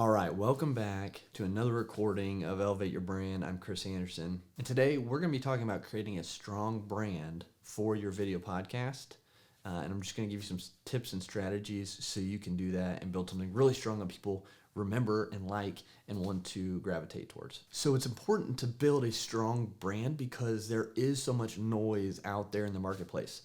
All right, welcome back to another recording of Elevate Your Brand. I'm Chris Anderson, and today we're going to be talking about creating a strong brand for your video podcast. And I'm just going to give you some tips and strategies so you can do that and build something really strong that people remember and like and want to gravitate towards. So it's important to build a strong brand because there is so much noise out there in the marketplace.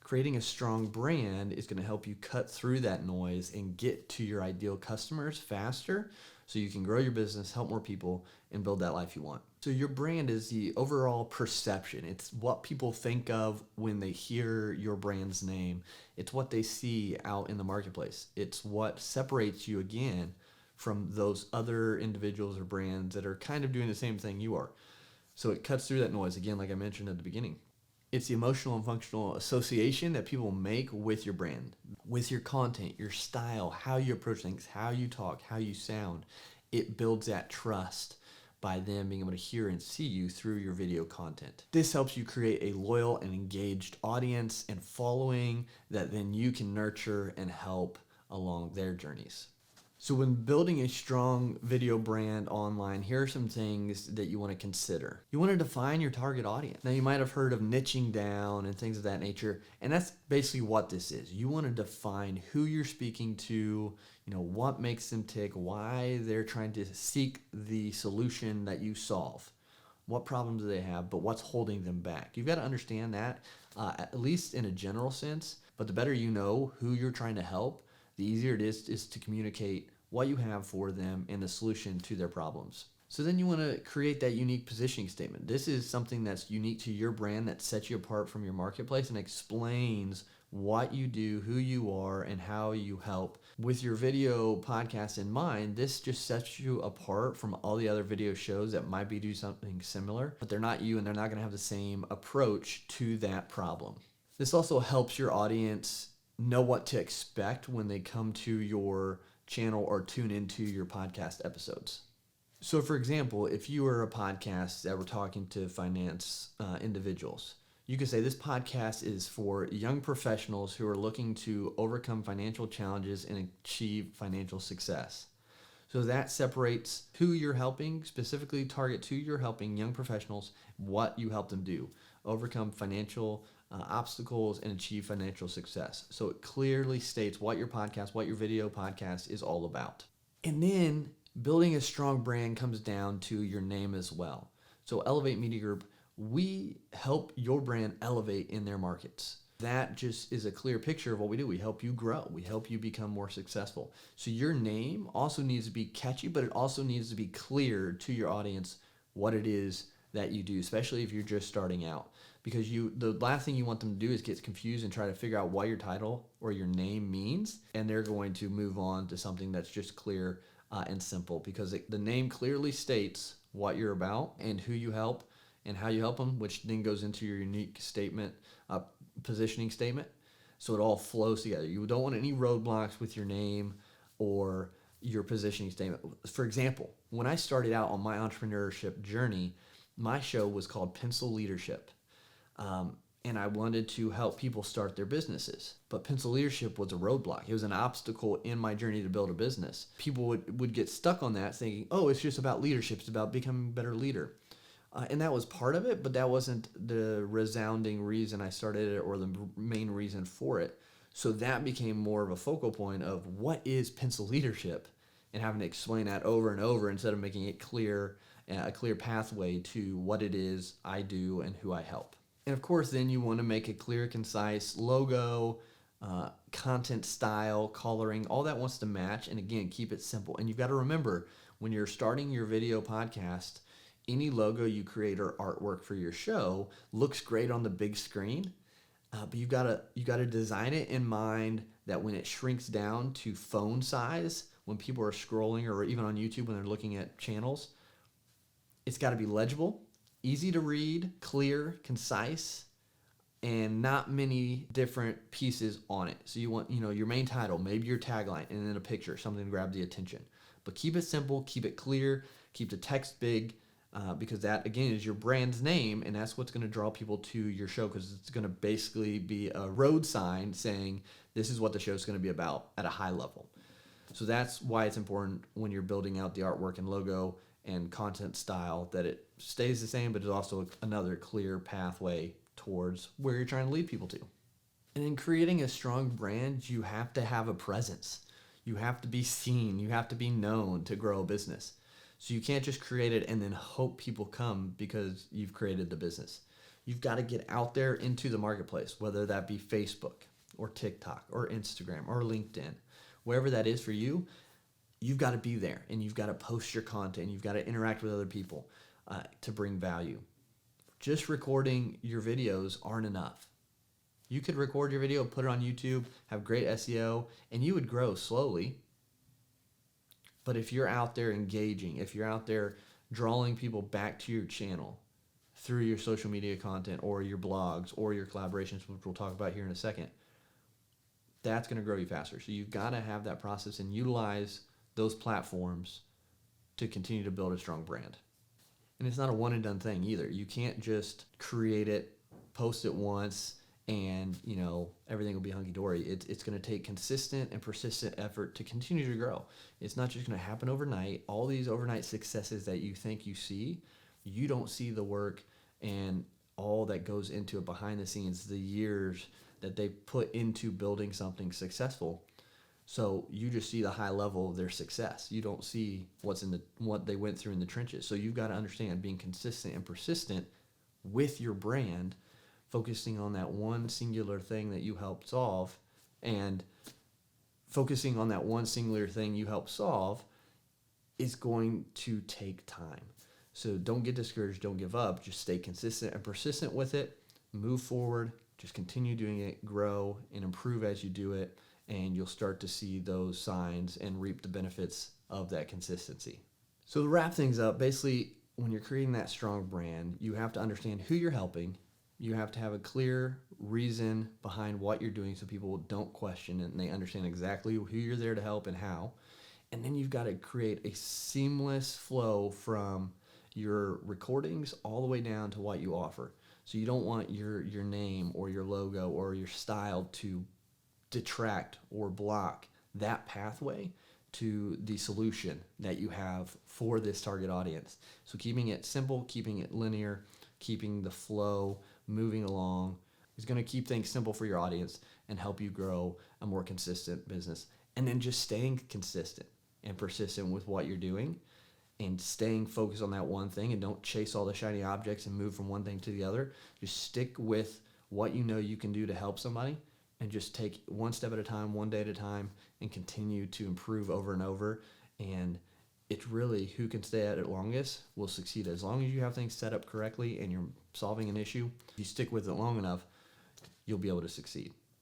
Creating a strong brand is going to help you cut through that noise and get to your ideal customers faster so you can grow your business, help more people, and build that life you want. So your brand is the overall perception. It's what people think of when they hear your brand's name. It's what they see out in the marketplace. It's what separates you again from those other individuals or brands that are kind of doing the same thing you are. So it cuts through that noise, again, like I mentioned at the beginning. It's the emotional and functional association that people make with your brand, with your content, your style, how you approach things, how you talk, how you sound. It builds that trust by them being able to hear and see you through your video content. This helps you create a loyal and engaged audience and following that then you can nurture and help along their journeys. So when building a strong video brand online, here are some things that you want to consider. You want to define your target audience. Now you might have heard of niching down and things of that nature, and that's basically what this is. You want to define who you're speaking to, what makes them tick, why they're trying to seek the solution that you solve. What problems do they have, but what's holding them back? You've got to understand that, at least in a general sense, but the better you know who you're trying to help, the easier it is to communicate what you have for them and the solution to their problems. So then you want to create that unique positioning statement. This is something that's unique to your brand that sets you apart from your marketplace and explains what you do, who you are, and how you help. With your video podcast in mind, this just sets you apart from all the other video shows that might be doing something similar, but they're not you and they're not going to have the same approach to that problem. This also helps your audience know what to expect when they come to your channel or tune into your podcast episodes. So for example, if you were a podcast that were talking to finance individuals, you could say this podcast is for young professionals who are looking to overcome financial challenges and achieve financial success. So that separates who you're helping, specifically target who you're helping, young professionals, what you help them do, overcome financial obstacles and achieve financial success. So it clearly states what your podcast, what your video podcast is all about. And then building a strong brand comes down to your name as well. So Elevate Media Group, we help your brand elevate in their markets. That just is a clear picture of what we do. We help you grow. We help you become more successful. So your name also needs to be catchy, but it also needs to be clear to your audience what it is that you do, especially if you're just starting out. Because the last thing you want them to do is get confused and try to figure out what your title or your name means, and they're going to move on to something that's just clear and simple, because the name clearly states what you're about and who you help and how you help them, which then goes into your unique statement, positioning statement. So it all flows together. You don't want any roadblocks with your name or your positioning statement. For example, when I started out on my entrepreneurship journey, my show was called Pencil Leadership. And I wanted to help people start their businesses. But pencil leadership was a roadblock. It was an obstacle in my journey to build a business. People would get stuck on that thinking, oh, it's just about leadership. It's about becoming a better leader. And that was part of it, but that wasn't the resounding reason I started it or the main reason for it. So that became more of a focal point of what is pencil leadership and having to explain that over and over instead of making it clear, a clear pathway to what it is I do and who I help. And of course, then you want to make a clear, concise logo, content style, coloring, all that wants to match. And again, keep it simple. And you've got to remember, when you're starting your video podcast, any logo you create or artwork for your show looks great on the big screen, but you gotta design it in mind that when it shrinks down to phone size, when people are scrolling or even on YouTube when they're looking at channels, it's got to be legible, easy to read, clear, concise, and not many different pieces on it. So you want, your main title, maybe your tagline, and then a picture, something to grab the attention. But keep it simple, keep it clear, keep the text big, because that, again, is your brand's name, and that's what's going to draw people to your show, because it's going to basically be a road sign saying this is what the show is going to be about at a high level. So that's why it's important when you're building out the artwork and logo and content style that it stays the same, but is also another clear pathway towards where you're trying to lead people to. And in creating a strong brand, you have to have a presence. You have to be seen. You have to be known to grow a business. So you can't just create it and then hope people come because you've created the business. You've got to get out there into the marketplace, whether that be Facebook or TikTok or Instagram or LinkedIn, wherever that is for you. You've got to be there, and you've got to post your content. You've got to interact with other people to bring value. Just recording your videos aren't enough. You could record your video, put it on YouTube, have great SEO, and you would grow slowly. But if you're out there engaging, if you're out there drawing people back to your channel through your social media content or your blogs or your collaborations, which we'll talk about here in a second, that's going to grow you faster. So you've got to have that process and utilize those platforms to continue to build a strong brand. And it's not a one and done thing either. You can't just create it, post it once, and everything will be hunky-dory. It's going to take consistent and persistent effort to continue to grow. It's not just going to happen overnight. All these overnight successes that you think you see, you don't see the work and all that goes into it behind the scenes, the years that they put into building something successful. So you just see the high level of their success. You don't see what they went through in the trenches. So you've got to understand being consistent and persistent with your brand, focusing on that one singular thing that you help solve, and focusing on that one singular thing you help solve is going to take time. So don't get discouraged, don't give up, just stay consistent and persistent with it, move forward, just continue doing it, grow and improve as you do it, and you'll start to see those signs and reap the benefits of that consistency. So to wrap things up, basically when you're creating that strong brand, you have to understand who you're helping. You have to have a clear reason behind what you're doing so people don't question it and they understand exactly who you're there to help and how. And then you've got to create a seamless flow from your recordings all the way down to what you offer. So you don't want your name or your logo or your style to detract or block that pathway to the solution that you have for this target audience. So keeping it simple, keeping it linear, keeping the flow moving along is going to keep things simple for your audience and help you grow a more consistent business. And then just staying consistent and persistent with what you're doing and staying focused on that one thing, and don't chase all the shiny objects and move from one thing to the other. Just stick with what you know you can do to help somebody, and just take one step at a time, one day at a time, and continue to improve over and over. And it's really who can stay at it longest will succeed. As long as you have things set up correctly and you're solving an issue, if you stick with it long enough, you'll be able to succeed.